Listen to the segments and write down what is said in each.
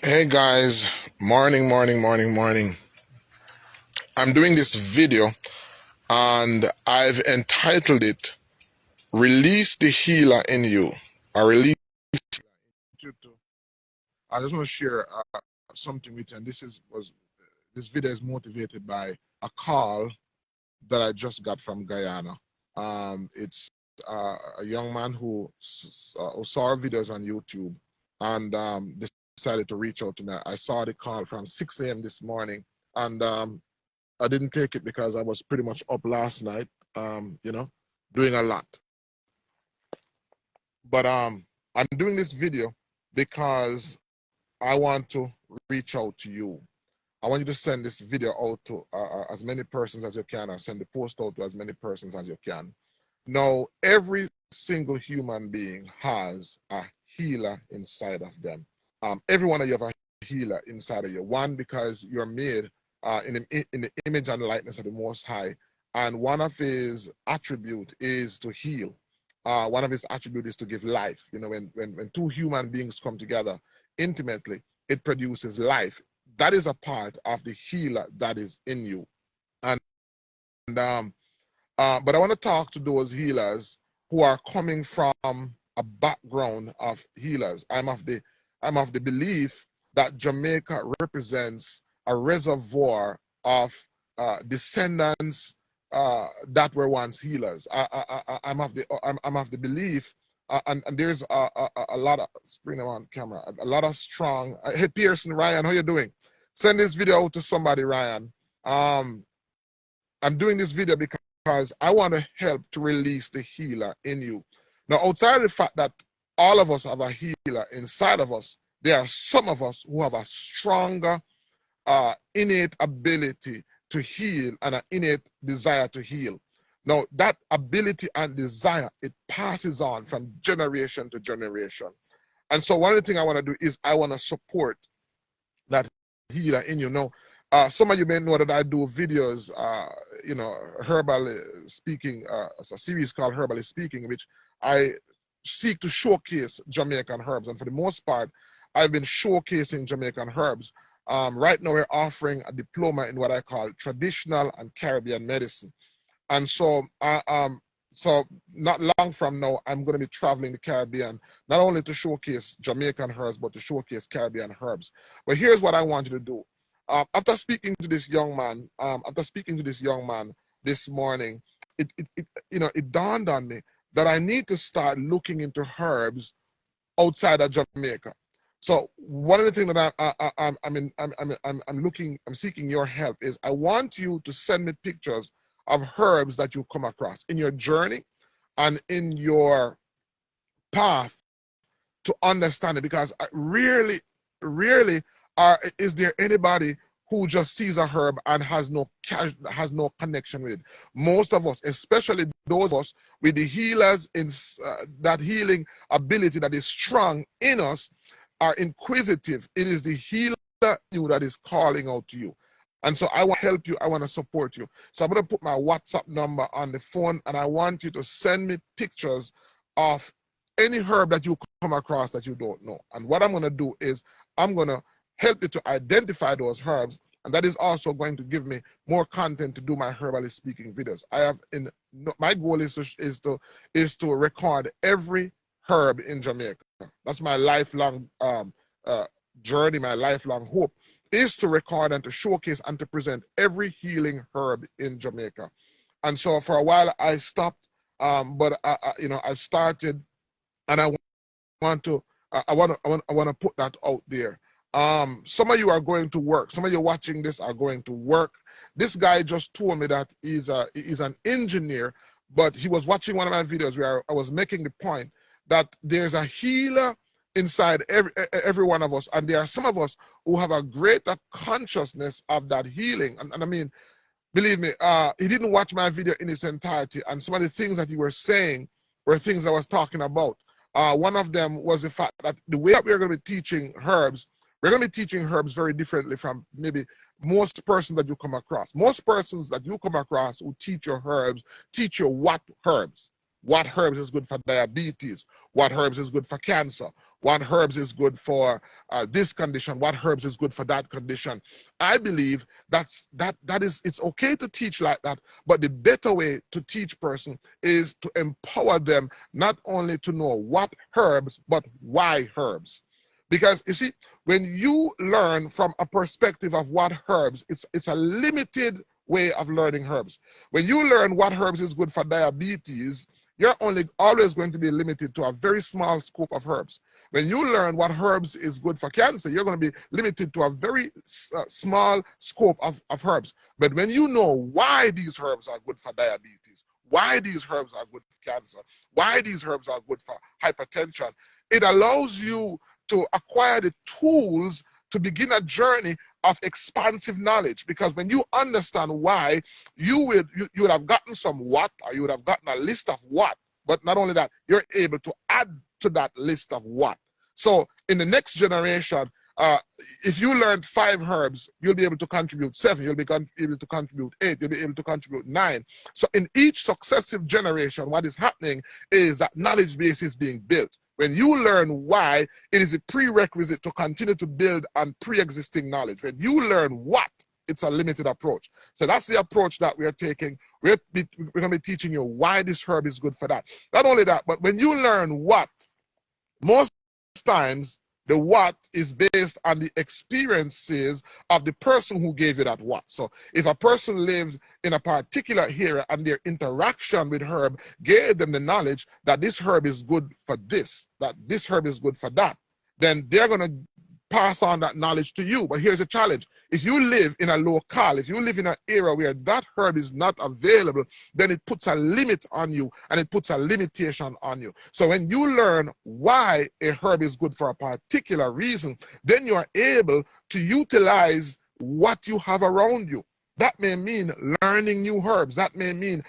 Hey guys, morning. I'm doing this video and I've entitled it Release the Healer in You. Or release. I just want to share something with you, and this video is motivated by a call that I just got from Guyana. It's a young man who saw our videos on YouTube and decided to reach out to me. I saw the call from 6 a.m. this morning, and I didn't take it because I was pretty much up last night, doing a lot. But I'm doing this video because I want to reach out to you. I want you to send this video out to as many persons as you can, or send the post out to as many persons as you can. Now, every single human being has a healer inside of them. Every one of you have a healer inside of you. One, because you're made in the image and likeness of the Most High, and one of his attributes is to heal. One of his attributes is to give life. You know, when two human beings come together intimately, it produces life. That is a part of the healer that is in you. And but I want to talk to those healers who are coming from a background of healers. I'm of the belief that Jamaica represents a reservoir of descendants that were once healers. I'm of the belief, and there's a lot of bring them on camera. A lot of strong. Hey Pearson, Ryan, how you doing? Send this video out to somebody, Ryan. I'm doing this video because I want to help to release the healer in you. Now, outside of the fact that all of us have a healer inside of us, there are some of us who have a stronger innate ability to heal and an innate desire to heal. Now, that ability and desire, it passes on from generation to generation. And so one of the things I want to do is I want to support that healer in you. Now, some of you may know that I do videos, herbal speaking, it's a series called Herbally Speaking, which I seek to showcase Jamaican herbs. And for the most part, I've been showcasing Jamaican herbs. Right now, we're offering a diploma in what I call traditional and Caribbean medicine. And so, so not long from now, I'm going to be traveling the Caribbean, not only to showcase Jamaican herbs, but to showcase Caribbean herbs. But here's what I want you to do. After speaking to this young man, this morning, it dawned on me that I need to start looking into herbs outside of Jamaica. So one of the things that I'm seeking your help is I want you to send me pictures of herbs that you come across in your journey and in your path to understand it, because rarely is there anybody who just sees a herb and has no connection with it. Most of us, especially those of us with the healers in that healing ability that is strong in us, are inquisitive. It is the healer in you that is calling out to you. And so I want to help you. I want to support you. So I'm going to put my WhatsApp number on the phone, and I want you to send me pictures of any herb that you come across that you don't know. And what I'm going to do is I'm going to help you to identify those herbs, and that is also going to give me more content to do my herbally speaking videos. My goal is to record every herb in Jamaica. That's my lifelong journey, my lifelong hope, is to record and to showcase and to present every healing herb in Jamaica. And so for a while I stopped, but I've started, and I want to put that out there. Some of you are going to work. Some of you watching this are going to work. This guy just told me that he's an engineer, but he was watching one of my videos where I was making the point that there's a healer inside every one of us, and there are some of us who have a greater consciousness of that healing. And I mean, believe me, he didn't watch my video in its entirety, and some of the things that you were saying were things I was talking about. One of them was the fact that the way that we're going to be teaching herbs, we're going to be teaching herbs very differently from maybe most persons that you come across. Most persons that you come across who teach your herbs, teach you what herbs. what herbs is good for diabetes, what herbs is good for cancer, what herbs is good for this condition, what herbs is good for that condition. I believe that is, it's okay to teach like that, but the better way to teach person is to empower them not only to know what herbs, but why herbs. Because you see, when you learn from a perspective of what herbs, it's a limited way of learning herbs. When you learn what herbs is good for diabetes, you're always going to be limited to a very small scope of herbs. When you learn what herbs is good for cancer, you're going to be limited to a very small scope of herbs. But when you know why these herbs are good for diabetes, why these herbs are good for cancer, why these herbs are good for hypertension, it allows you to acquire the tools to begin a journey of expansive knowledge. Because when you understand why, you would have gotten some what, or you would have gotten a list of what. But not only that, you're able to add to that list of what. So in the next generation, if you learned 5 herbs, you'll be able to contribute 7, you'll be able to contribute 8, you'll be able to contribute 9. So in each successive generation, what is happening is that knowledge base is being built. When you learn why, it is a prerequisite to continue to build on pre-existing knowledge. When you learn what, it's a limited approach. So that's the approach that we are taking. We're going to be teaching you why this herb is good for that. Not only that, but when you learn what, most times the what is based on the experiences of the person who gave you that what. So if a person lived in a particular area and their interaction with herb gave them the knowledge that this herb is good for this, that this herb is good for that, then they're going to pass on that knowledge to you. But here's a challenge. If you live in a locale, if you live in an area where that herb is not available, then it puts a limit on you and it puts a limitation on you. So when you learn why a herb is good for a particular reason, then you are able to utilize what you have around you. That may mean learning new herbs. That may mean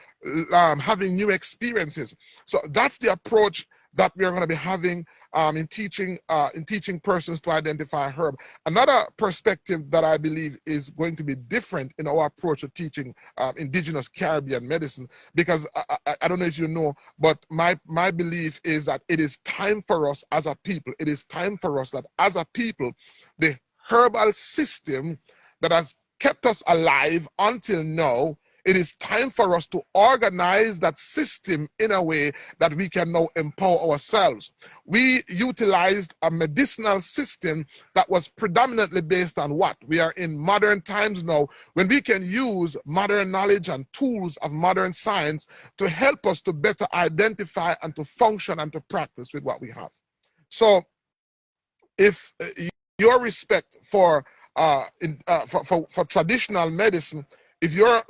having new experiences. So that's the approach that we are going to be having in teaching persons to identify herb. Another perspective that I believe is going to be different in our approach to teaching indigenous Caribbean medicine, because I don't know if you know, but my belief is that it is time for us as a people, it is time for us that as a people, the herbal system that has kept us alive until now, it is time for us to organize that system in a way that we can now empower ourselves. We utilized a medicinal system that was predominantly based on what? We are in modern times now, when we can use modern knowledge and tools of modern science to help us to better identify and to function and to practice with what we have. So if your respect for traditional medicine, if your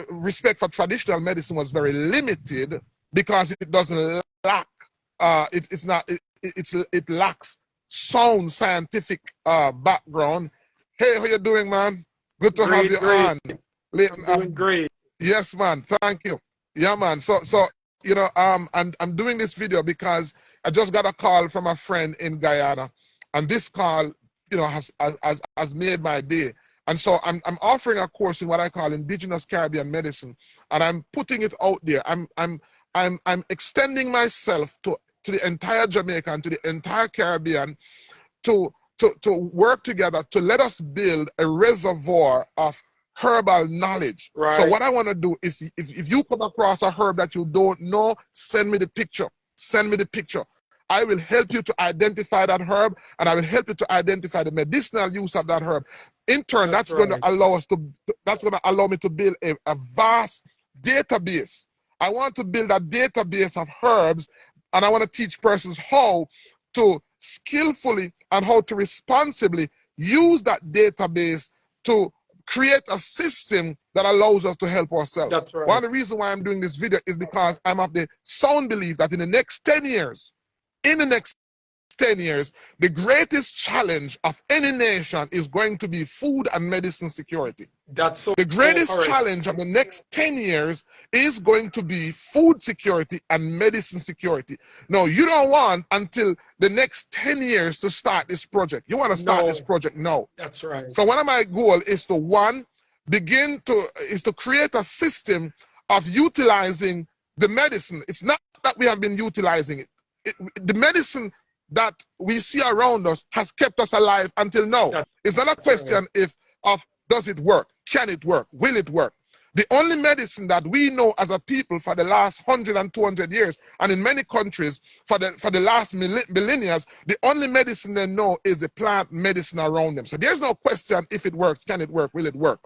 respect for traditional medicine was very limited because it doesn't lack, it lacks sound scientific background. Hey, how you doing, man? Good to have you on. I'm doing great. Yes, man. Thank you. Yeah, man. So you know, I'm doing this video because I just got a call from a friend in Guyana, and this call, you know, has made my day. And so I'm offering a course in what I call Indigenous Caribbean Medicine, and I'm putting it out there. I'm extending myself to the entire Jamaica and to the entire Caribbean to work together to let us build a reservoir of herbal knowledge. Right. So what I want to do is, if you come across a herb that you don't know, send me the picture. Send me the picture. I will help you to identify that herb, and I will help you to identify the medicinal use of that herb. In turn, that's going to allow us to, that's going to allow me to build a vast database. I want to build a database of herbs, and I want to teach persons how to skillfully and how to responsibly use that database to create a system that allows us to help ourselves. That's right. One of the reasons why I'm doing this video is because I'm of the sound belief that in the next 10 years, the greatest challenge of any nation is going to be food and medicine security. That's so. The greatest challenge of the next 10 years is going to be food security and medicine security. No, you don't want until the next 10 years to start this project. You want to start this project now. That's right. So one of my goals is to, one, is to create a system of utilizing the medicine. It's not that we have been utilizing it. The medicine that we see around us has kept us alive until now. It's not a question of does it work, can it work, will it work. The only medicine that we know as a people for the last 100 and 200 years, and in many countries for the last millennia, the only medicine they know is the plant medicine around them. So there's no question if it works, can it work, will it work.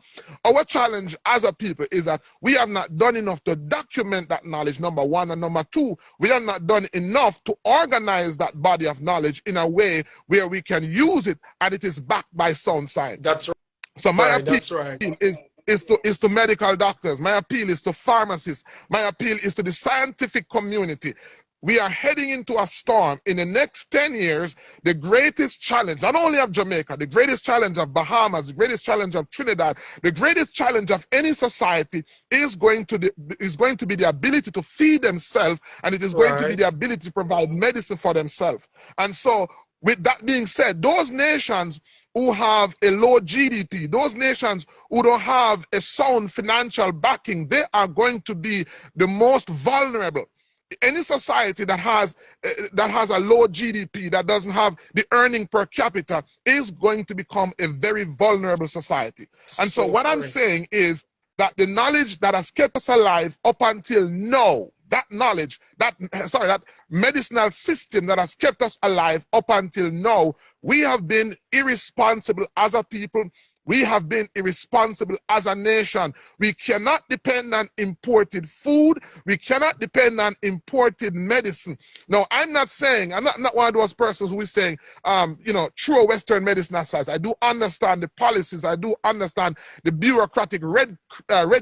Our challenge as a people is that we have not done enough to document that knowledge, number one, and number two, we have not done enough to organize that body of knowledge in a way where we can use it and it is backed by sound science. That's right. So my appeal is to medical doctors. My appeal is to pharmacists. My appeal is to the scientific community. We are heading into a storm. In the next 10 years, the greatest challenge, not only of Jamaica, the greatest challenge of Bahamas, the greatest challenge of Trinidad, the greatest challenge of any society is going to be the ability to feed themselves, and it is going to be the ability to provide medicine for themselves. And so, with that being said, those nations who have a low GDP, those nations who don't have a sound financial backing, they are going to be the most vulnerable. Any society that has a low GDP, that doesn't have the earning per capita, is going to become a very vulnerable society. And so what I'm saying is that the knowledge that has kept us alive up until now, that knowledge, that medicinal system that has kept us alive up until now, we have been irresponsible as a people. We have been irresponsible as a nation. We cannot depend on imported food. We cannot depend on imported medicine. Now, I'm not one of those persons who is saying, throw Western medicine aside. I do understand the policies. I do understand the bureaucratic red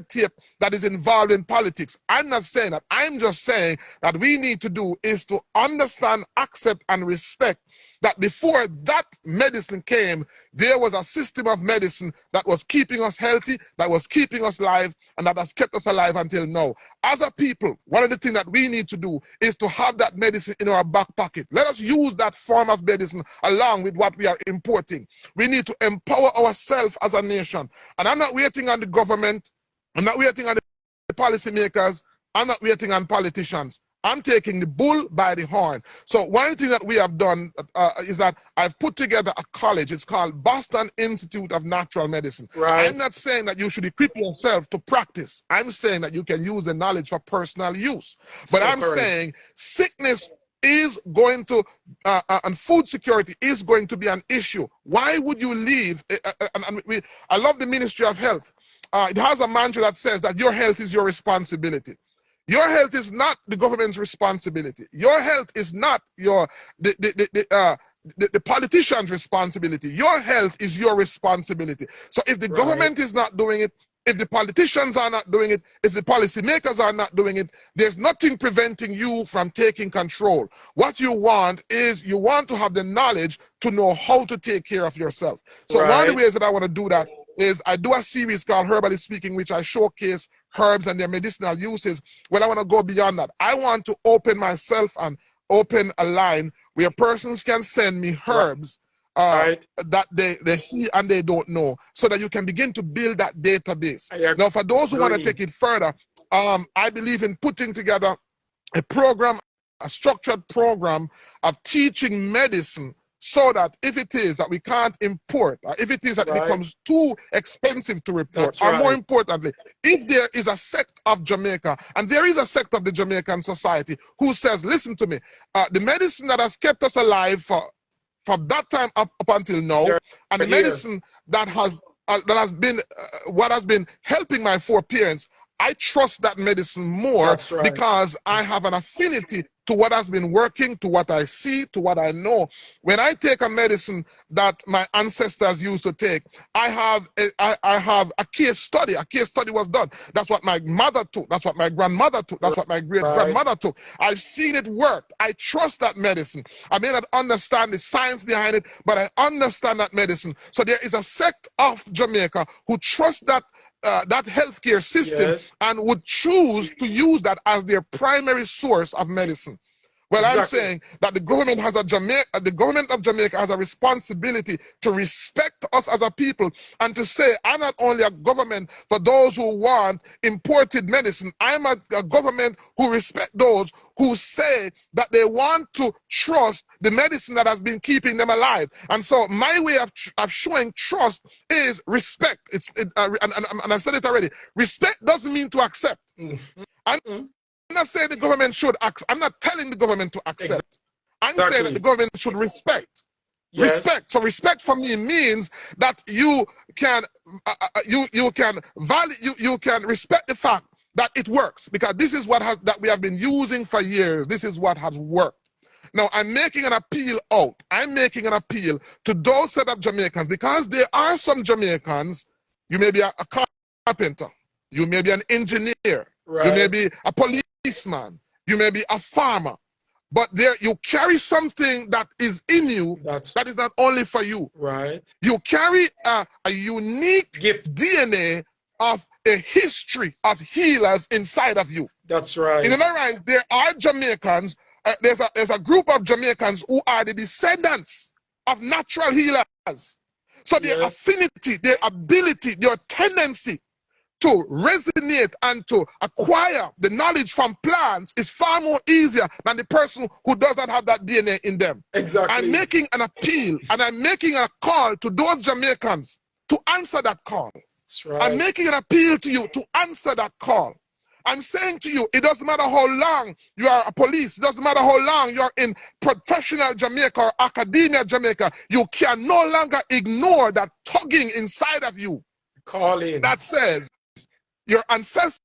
tape that is involved in politics. I'm not saying that. I'm just saying that we need to do is to understand, accept, and respect that before that medicine came, there was a system of medicine that was keeping us healthy, that was keeping us alive, and that has kept us alive until now. As a people, one of the things that we need to do is to have that medicine in our back pocket. Let us use that form of medicine along with what we are importing. We need to empower ourselves as a nation. And I'm not waiting on the government. I'm not waiting on the policymakers. I'm not waiting on politicians. I'm taking the bull by the horn. So one thing that we have done is that I've put together a college. It's called Boston Institute of Natural Medicine. I'm not saying that you should equip yourself to practice. I'm saying that you can use the knowledge for personal use. But I'm saying sickness is going to, and food security is going to be an issue. Why would you leave? I love the Ministry of Health. It has a mantra that says that your health is your responsibility. Your health is not the government's responsibility. Your health is not the politician's responsibility. Your health is your responsibility. So if the government is not doing it, if the politicians are not doing it, if the policymakers are not doing it, there's nothing preventing you from taking control. What you want is you want to have the knowledge to know how to take care of yourself. So one of the ways that I want to do that is I do a series called Herbally Speaking, which I showcase herbs and their medicinal uses. When I want to go beyond that, I want to open myself and open a line where persons can send me herbs that they see and they don't know, so that you can begin to build that database. Now, for those who want to take it further, I believe in putting together a program, a structured program of teaching medicine, so that if it is that we can't import, or if it is that it becomes too expensive to report, or more importantly, if there is a sect of Jamaica, and there is a sect of the Jamaican society who says, listen to me, the medicine that has kept us alive from that time up until now, and the medicine that has been what has been helping my foreparents, I trust that medicine more because I have an affinity to what has been working, to what I see, to what I know. When I take a medicine that my ancestors used to take, I have a case study. A case study was done. That's what my mother took. That's what my grandmother took. That's what my great-grandmother took. I've seen it work. I trust that medicine. I may not understand the science behind it, but I understand that medicine. So there is a sect of Jamaica who trusts that that healthcare system and would choose to use that as their primary source of medicine. Well, I'm saying that the government of Jamaica has a responsibility to respect us as a people and to say, I'm not only a government for those who want imported medicine, I'm a government who respect those who say that they want to trust the medicine that has been keeping them alive. And so my way of showing trust is respect. And I said it already. Respect doesn't mean to accept. I'm not saying the government should accept. I'm not telling the government to accept. I'm saying that the government should respect. Yes. Respect. So respect for me means that you can you can respect the fact that it works, because this is what we have been using for years. This is what has worked. Now I'm making an appeal out. I'm making an appeal to those set of Jamaicans, because there are some Jamaicans. You may be a carpenter. You may be an engineer. Right. You may be a policeman. You may be a farmer. But there you carry something that is in you that is not only for you. Right. You carry a unique DNA of a history of healers inside of you. That's right. In other words, there are Jamaicans, there's a group of Jamaicans who are the descendants of natural healers. So their affinity, their ability, their tendency to resonate and to acquire the knowledge from plants is far more easier than the person who does not have that DNA in them. Exactly. I'm making an appeal and I'm making a call to those Jamaicans to answer that call. That's right. I'm making an appeal to you to answer that call. I'm saying to you, it doesn't matter how long you are a police, it doesn't matter how long you're in professional Jamaica or academia Jamaica, you can no longer ignore that tugging inside of you. Calling. That says, your ancestors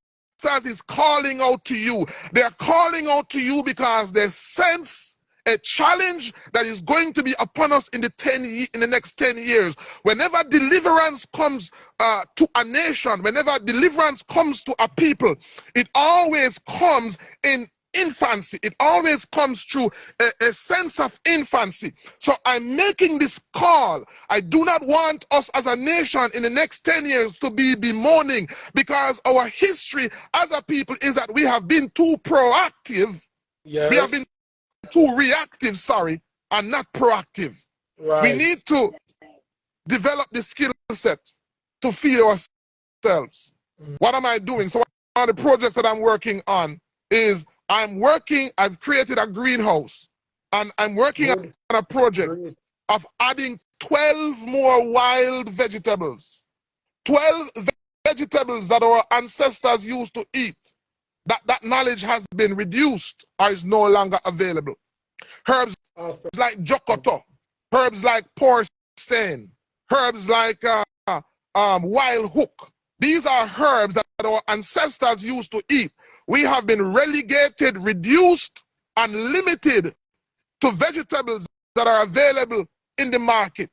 is calling out to you. They're calling out to you because they sense a challenge that is going to be upon us in the next 10 years. Whenever deliverance comes to a nation, whenever deliverance comes to a people, it always comes in infancy. It always comes through a sense of infancy. So I'm making this call. I do not want us as a nation in the next 10 years to be bemoaning, because our history as a people is that we have been too proactive. Yes. We have been too reactive, sorry, and not proactive. Right. We need to develop the skill set to feed ourselves. What am I doing? So one of the projects that I'm working on is I've created a greenhouse, and I'm working on a project of adding 12 more wild vegetables. 12 vegetables that our ancestors used to eat. That knowledge has been reduced or is no longer available. Herbs like jokoto, herbs like porcine, herbs like wild hook. These are herbs that our ancestors used to eat. We have been relegated, reduced, and limited to vegetables that are available in the market.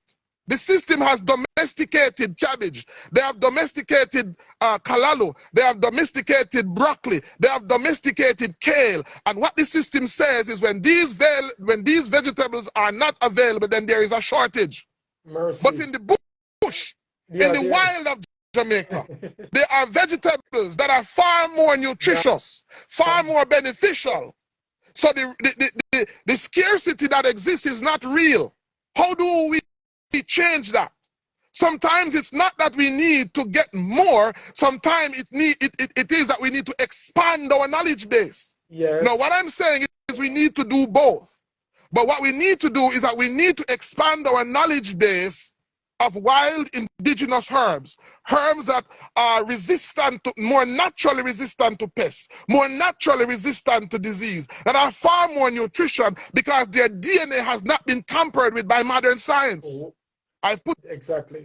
The system has domesticated cabbage. They have domesticated kalalo. They have domesticated broccoli. They have domesticated kale. And what the system says is when these vegetables are not available, then there is a shortage. Mercy. But in the bush, in the wild of Jamaica, there are vegetables that are far more nutritious, far more beneficial. So the scarcity that exists is not real. How do we change that? Sometimes it's not that we need to get more. Sometimes it is that we need to expand our knowledge base. Yes. Now, what I'm saying is we need to do both. But what we need to do is that we need to expand our knowledge base of wild indigenous herbs, herbs that are resistant to, more naturally resistant to pests, more naturally resistant to disease, that are far more nutrition because their DNA has not been tampered with by modern science. I've put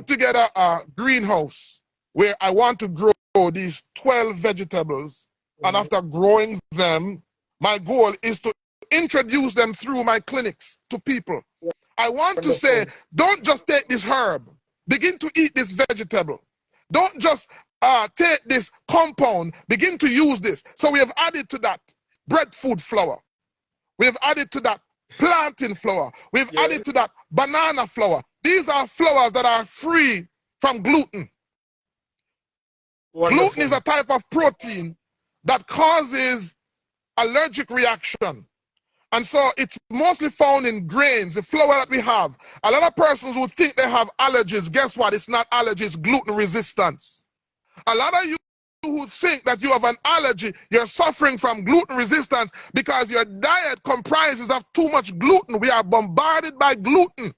together a greenhouse where I want to grow these 12 vegetables, and after growing them, my goal is to introduce them through my clinics to people. I want to say, don't just take this herb. Begin to eat this vegetable. Don't just take this compound. Begin to use this. So we have added to that breadfruit flour. We have added to that plantain flour. We've added to that banana flour. These are flours that are free from gluten. Wonderful. Gluten is a type of protein that causes allergic reaction. And so it's mostly found in grains, the flour that we have. A lot of persons who think they have allergies, guess what? It's not allergies, gluten resistance. A lot of you who think that you have an allergy, you're suffering from gluten resistance because your diet comprises of too much gluten. We are bombarded by gluten.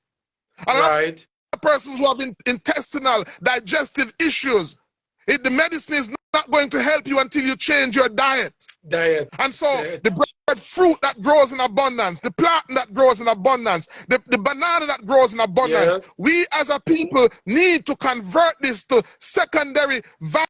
A lot of persons who have intestinal, digestive issues, the medicine is not going to help you until you change your diet. And so the breadfruit that grows in abundance, the plant that grows in abundance, the banana that grows in abundance, we as a people need to convert this to secondary value.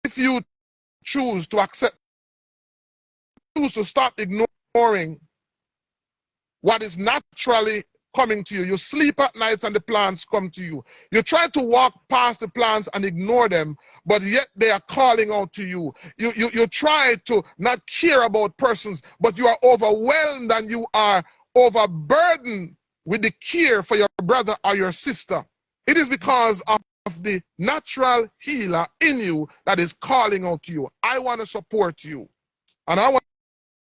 If you choose to accept, choose to stop ignoring what is naturally coming to you. You sleep at night and the plants come to you. You try to walk past the plants and ignore them, but yet they are calling out to you. You try to not care about persons, but you are overwhelmed and you are overburdened with the care for your brother or your sister. It is because of the natural healer in you that is calling out to you. I want to support you. And I want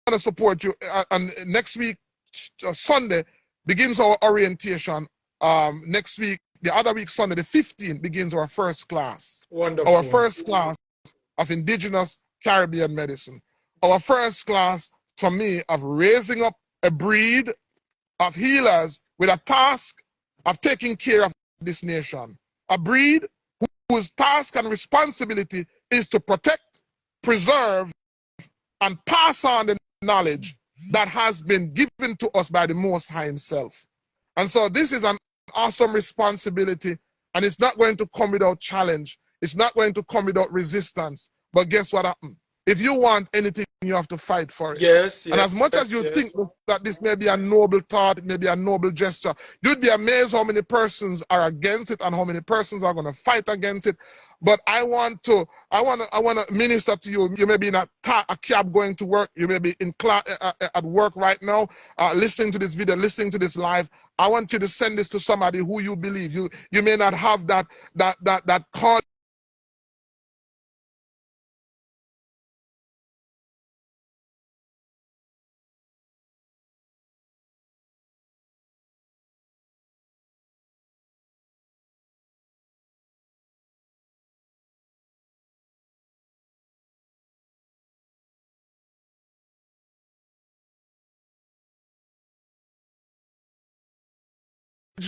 to support you. And next week, Sunday, begins our orientation. Next week, the other week, Sunday, the 15th, begins our first class. Wonderful. Our first class of Indigenous Caribbean medicine. Our first class, for me, of raising up a breed of healers with a task of taking care of this nation. A breed whose task and responsibility is to protect, preserve, and pass on the knowledge that has been given to us by the Most High Himself. And so this is an awesome responsibility, and it's not going to come without challenge. It's not going to come without resistance. But guess what happens? If you want anything, you have to fight for it. Yes. And as much as you think that this may be a noble thought, it may be a noble gesture, you'd be amazed how many persons are against it and how many persons are going to fight against it. But I want to minister to you. You may be in a cab going to work. You may be in class at work right now, listening to this video, listening to this live. I want you to send this to somebody who you believe. You may not have that call.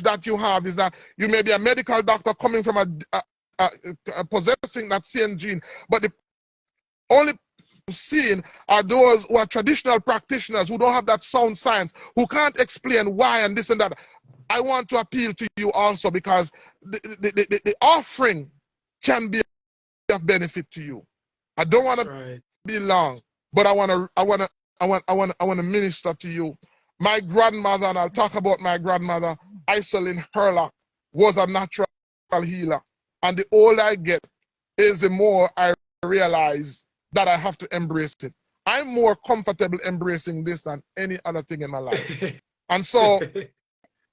That you have is that you may be a medical doctor coming from possessing that same gene, but the only seeing are those who are traditional practitioners who don't have that sound science, who can't explain why and this and that. I want to appeal to you also because the offering can be of benefit to you. I don't want to be long, but I want to minister to you. My grandmother, and I'll talk about my grandmother, Iselin Herlock, was a natural healer. And the older I get, is the more I realize that I have to embrace it. I'm more comfortable embracing this than any other thing in my life. And so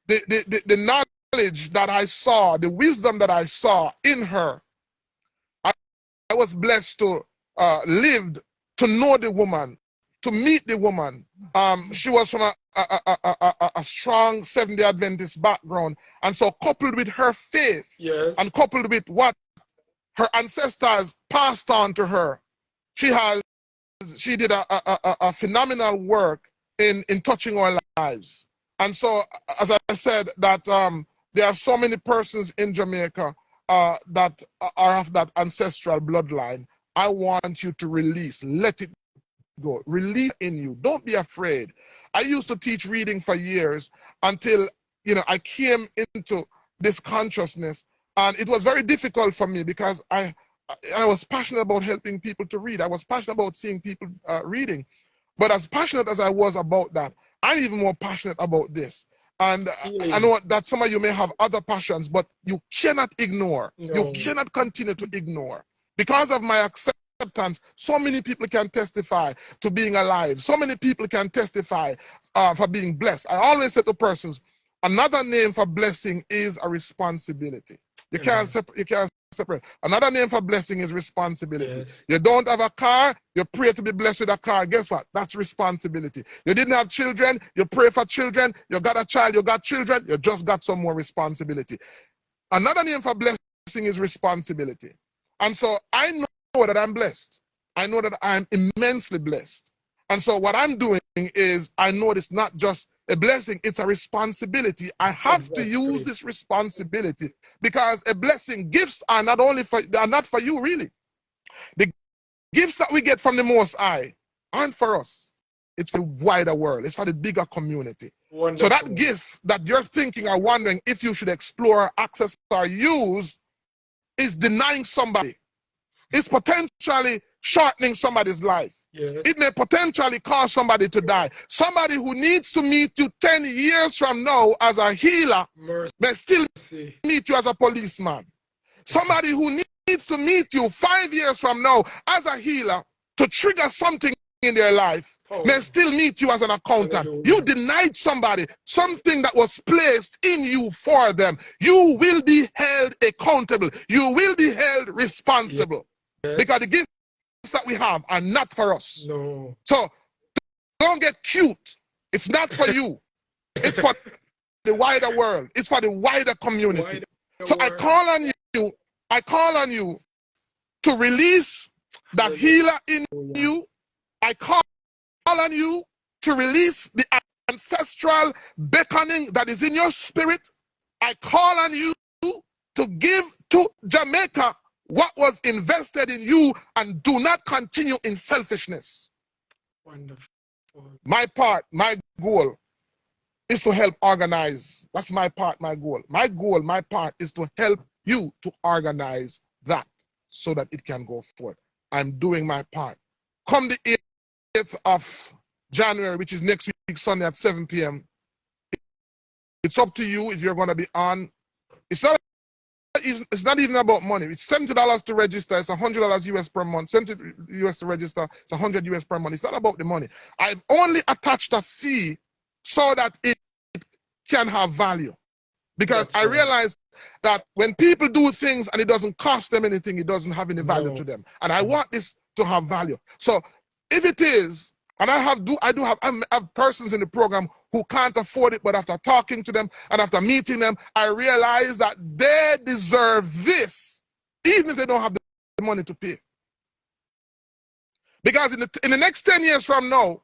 the knowledge that I saw, the wisdom that I saw in her, I was blessed to live to know the woman, to meet the woman. She was from a strong Seventh-day Adventist background. And so coupled with her faith, and coupled with what her ancestors passed on to her, she did a phenomenal work in touching our lives. And so, as I said, that there are so many persons in Jamaica that are of that ancestral bloodline. I want you to release, let it go. Release in you. Don't be afraid. I used to teach reading for years until, I came into this consciousness, and it was very difficult for me because I was passionate about helping people to read. I was passionate about seeing people reading. But as passionate as I was about that, I'm even more passionate about this. And I know that some of you may have other passions, but you cannot ignore. You cannot continue to ignore. Because of my acceptance, so many people can testify to being alive. So many people can testify for being blessed. I always say to persons, another name for blessing is a responsibility. You can't separate. Another name for blessing is responsibility. Yes. You don't have a car, you pray to be blessed with a car. Guess what? That's responsibility. You didn't have children, you pray for children. You got a child, you got children, you just got some more responsibility. Another name for blessing is responsibility. And so I know that I'm blessed. I know that I'm immensely blessed. And so what I'm doing is, I know it's not just a blessing, it's a responsibility. I have to use this responsibility, because a blessing, gifts are not only for, they are not for you really. The gifts that we get from the Most High aren't for us. It's for the wider world. It's for the bigger community. Wonderful. So that gift that you're thinking or wondering if you should explore, access, or use is denying somebody. It's potentially shortening somebody's life. Yes. It may potentially cause somebody to die. Somebody who needs to meet you 10 years from now as a healer may still meet you as a policeman. Somebody who needs to meet you 5 years from now as a healer to trigger something in their life may still meet you as an accountant. You denied somebody something that was placed in you for them. You will be held accountable. You will be held responsible. Yes. Because the gifts that we have are not for us. No. So don't get cute. It's not for you. It's for the wider world. It's for the wider community. So I call on you to release that healer in you. I call on you to release the ancestral beckoning that is in your spirit. I call on you to give to Jamaica what was invested in you, and do not continue in selfishness. Wonderful. My part, my goal is to help organize. That's my part, my goal. My goal, my part is to help you to organize that so that it can go forward. I'm doing my part. Come the 8th of January, which is next week, Sunday at 7 p.m. It's up to you if you're going to be on. It's not even about money. It's $70 to register. It's $100 US per month. $70 US to register. It's $100 US per month. It's not about the money. I've only attached a fee so that it can have value. Because I realize that when people do things and it doesn't cost them anything, it doesn't have any value to them. And I want this to have value. So if it is, and I have persons in the program who can't afford it, but after talking to them and after meeting them, I realize that they deserve this, even if they don't have the money to pay. Because in the next 10 years from now,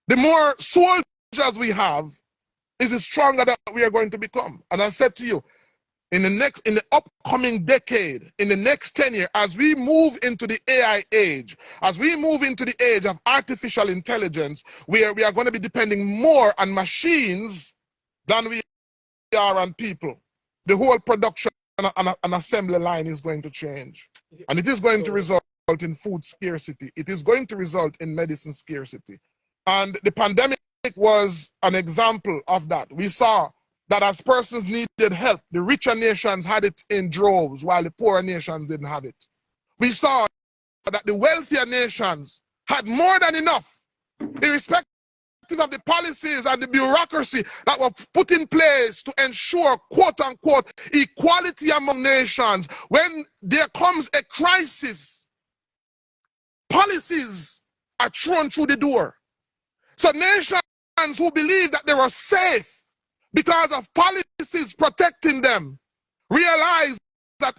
the more soldiers we have, is the stronger that we are going to become. And I said to you, in the upcoming decade, in the next 10 years, as we move into the AI age, as we move into the age of artificial intelligence, we are going to be depending more on machines than we are on people. The whole production and assembly line is going to change. And it is going to result in food scarcity. It is going to result in medicine scarcity. And the pandemic was an example of that. We saw that as persons needed help, the richer nations had it in droves while the poorer nations didn't have it. We saw that the wealthier nations had more than enough, irrespective of the policies and the bureaucracy that were put in place to ensure, quote unquote, equality among nations. When there comes a crisis, policies are thrown through the door. So nations who believe that they were safe because of policies protecting them realize that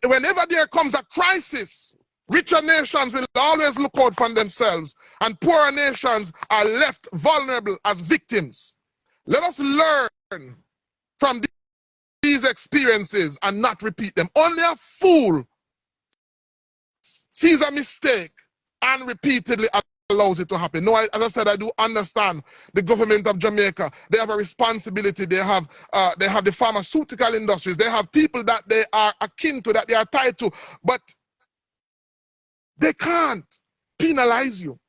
whenever there comes a crisis, richer nations will always look out for themselves, and poorer nations are left vulnerable as victims. Let us learn from these experiences and not repeat them. Only a fool sees a mistake and repeatedly allows it to happen. No, as I said, I do understand the government of Jamaica. They have a responsibility. They have the pharmaceutical industries. They have people that they are akin to, that they are tied to, but they can't penalize you.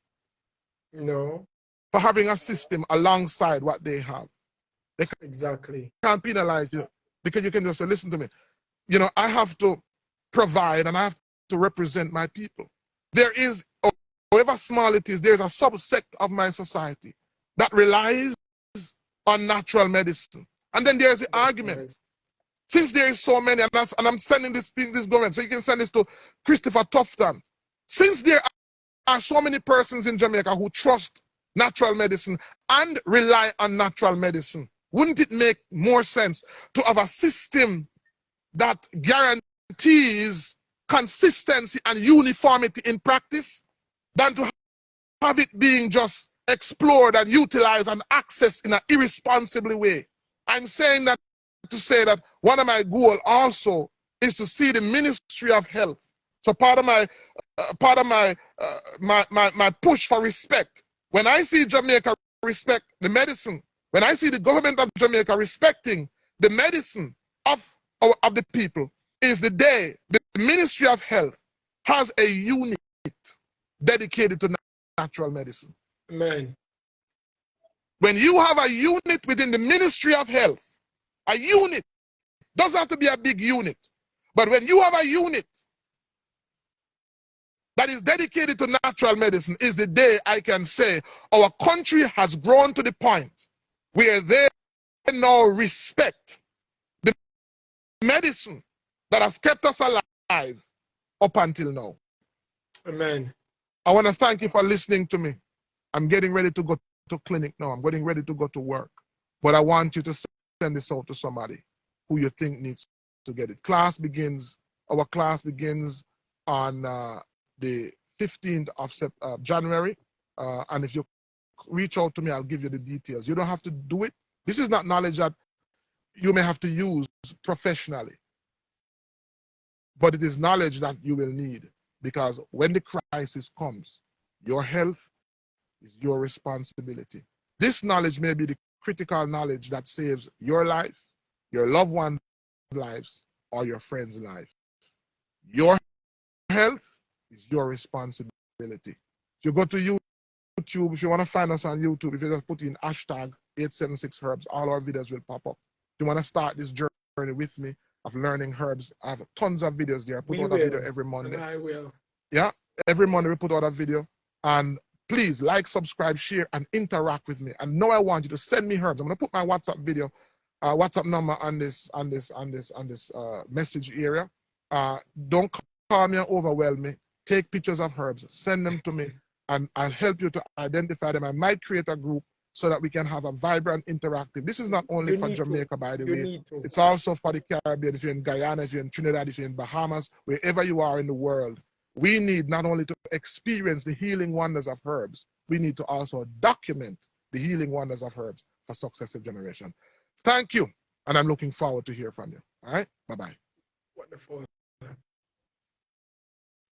No. for having a system alongside what they have. They can't penalize you because you can just say, listen to me. You know, I have to provide and I have to represent my people. There is, however small it is, there's a subsect of my society that relies on natural medicine. And then there's the argument. Since there is so many, and I'm sending this government, so you can send this to Christopher Tufton. Since there are so many persons in Jamaica who trust natural medicine and rely on natural medicine, wouldn't it make more sense to have a system that guarantees consistency and uniformity in practice than to have it being just explored and utilized and accessed in an irresponsible way? I'm saying that to say that one of my goals also is to see the Ministry of Health. So part of my push for respect. When I see Jamaica respect the medicine, when I see the government of Jamaica respecting the medicine of the people, is the day the Ministry of Health has a unit dedicated to natural medicine. Amen. When you have a unit within the Ministry of Health, a unit, doesn't have to be a big unit, but when you have a unit that is dedicated to natural medicine, is the day I can say our country has grown to the point where they now respect the medicine that has kept us alive up until now. Amen. I want to thank you for listening to me. I'm getting ready to go to clinic now. I'm getting ready to go to work. But I want you to send this out to somebody who you think needs to get it. Our class begins on the 15th of January. And if you reach out to me, I'll give you the details. You don't have to do it. This is not knowledge that you may have to use professionally, but it is knowledge that you will need, because when the crisis comes, your health is your responsibility. This knowledge may be the critical knowledge that saves your life, your loved one's lives, or your friend's life. Your health is your responsibility. If you go to YouTube, if you want to find us on YouTube, if you just put in hashtag 876herbs, all our videos will pop up. If you want to start this journey with me of learning herbs, I have tons of videos there. I put out a video every Monday. And I will. Yeah, every Monday we put out a video. And please like, subscribe, share, and interact with me. And now I want you to send me herbs. I'm gonna put my WhatsApp video, WhatsApp number on this message area. Don't call me and overwhelm me. Take pictures of herbs, send them to me, and I'll help you to identify them. I might create a group so that we can have a vibrant, interactive. This is not only for Jamaica, by the way. It's also for the Caribbean. If you're in Guyana, if you're in Trinidad, if you're in Bahamas, wherever you are in the world, we need not only to experience the healing wonders of herbs, we need to also document the healing wonders of herbs for successive generations. Thank you, and I'm looking forward to hear from you. All right? Bye-bye. Wonderful.